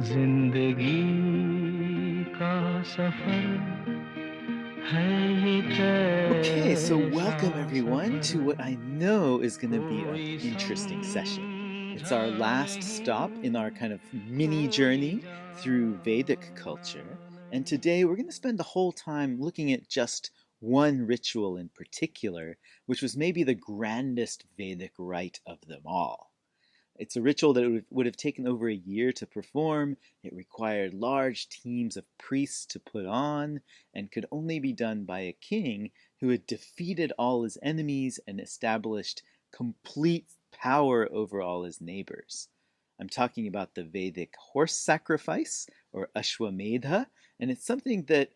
जिंदगी का सफर है ये Okay, so कैसा welcome everyone to what I know is going to be an कोई interesting session. It's our last stop समझा in our kind of mini कोई journey through Vedic जाने culture. And today we're going to spend the whole time looking at just one ritual in particular, which was maybe the grandest Vedic rite of them all. It's a ritual that would have taken over a year to perform. It required large teams of priests to put on, and could only be done by a king who had defeated all his enemies and established complete power over all his neighbors. I'm talking about the Vedic horse sacrifice, or Ashvamedha, and it's something that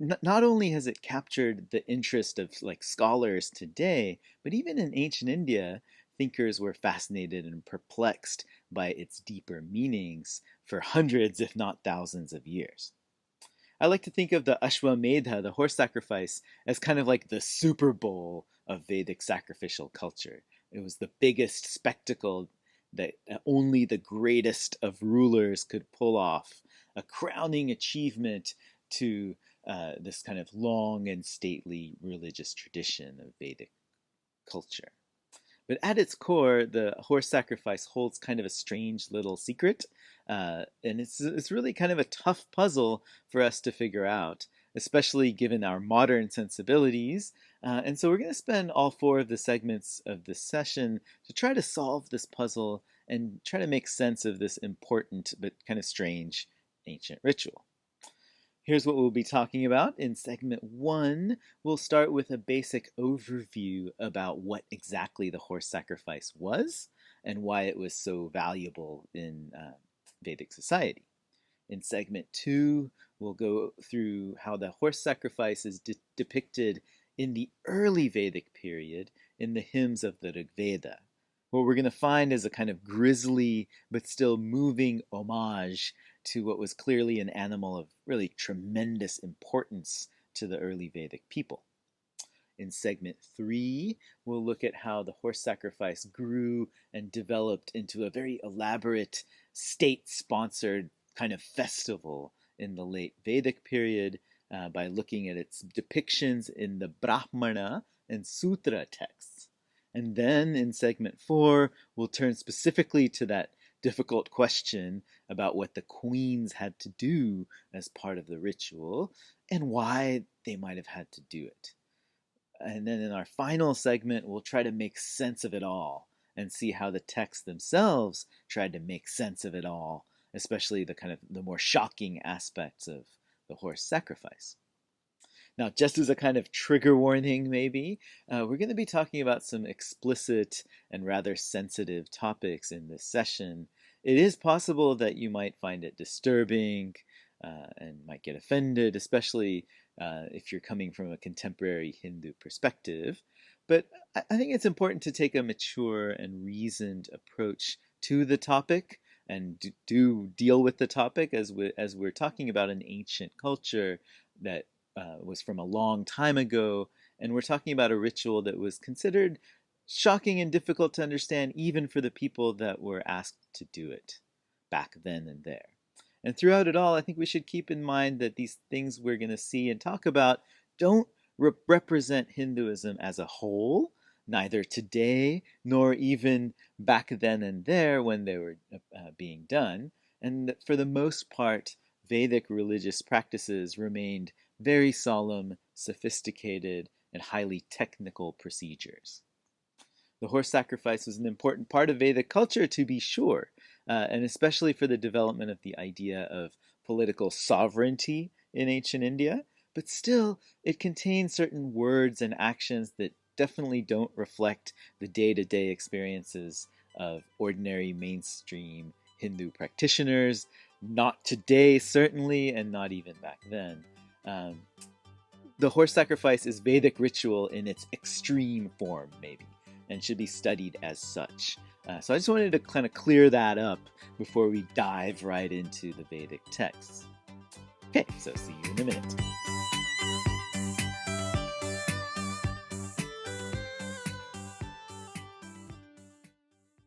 not only has it captured the interest of like scholars today, but even in ancient India, thinkers were fascinated and perplexed by its deeper meanings for hundreds, if not thousands, of years. I like to think of the Ashwamedha, the horse sacrifice, as kind of like the Super Bowl of Vedic sacrificial culture. It was the biggest spectacle that only the greatest of rulers could pull off, a crowning achievement to this kind of long and stately religious tradition of Vedic culture. But at its core, the horse sacrifice holds kind of a strange little secret, and it's really kind of a tough puzzle for us to figure out, especially given our modern sensibilities. And so we're going to spend all four of the segments of this session to try to solve this puzzle and try to make sense of this important but kind of strange ancient ritual. Here's what we'll be talking about. In segment one, we'll start with a basic overview about what exactly the horse sacrifice was and why it was so valuable in Vedic society. In segment two, we'll go through how the horse sacrifice is depicted in the early Vedic period in the hymns of the Rig Veda. What we're going to find is a kind of grisly but still moving homage to what was clearly an animal of really tremendous importance to the early Vedic people. In segment three, we'll look at how the horse sacrifice grew and developed into a very elaborate state-sponsored kind of festival in the late Vedic period by looking at its depictions in the Brahmana and Sutra texts. And then in segment four, we'll turn specifically to that difficult question about what the queens had to do as part of the ritual and why they might have had to do it. And then in our final segment, we'll try to make sense of it all and see how the texts themselves tried to make sense of it all, especially the kind of the more shocking aspects of the horse sacrifice. Now, just as a kind of trigger warning, maybe, we're going to be talking about some explicit and rather sensitive topics in this session. It is possible that you might find it disturbing and might get offended, especially if you're coming from a contemporary Hindu perspective. But I think it's important to take a mature and reasoned approach to the topic and do deal with the topic as we're talking about an ancient culture that was from a long time ago, and we're talking about a ritual that was considered shocking and difficult to understand even for the people that were asked to do it back then and there. And throughout it all, I think we should keep in mind that these things we're going to see and talk about don't represent Hinduism as a whole, neither today nor even back then and there when they were being done. And for the most part, Vedic religious practices remained very solemn, sophisticated, and highly technical procedures. The horse sacrifice was an important part of Vedic culture, to be sure, and especially for the development of the idea of political sovereignty in ancient India. But still, it contains certain words and actions that definitely don't reflect the day-to-day experiences of ordinary mainstream Hindu practitioners, not today, certainly, and not even back then. The horse sacrifice is Vedic ritual in its extreme form, maybe, and should be studied as such. So I just wanted to kind of clear that up before we dive right into the Vedic texts. Okay, so see you in a minute.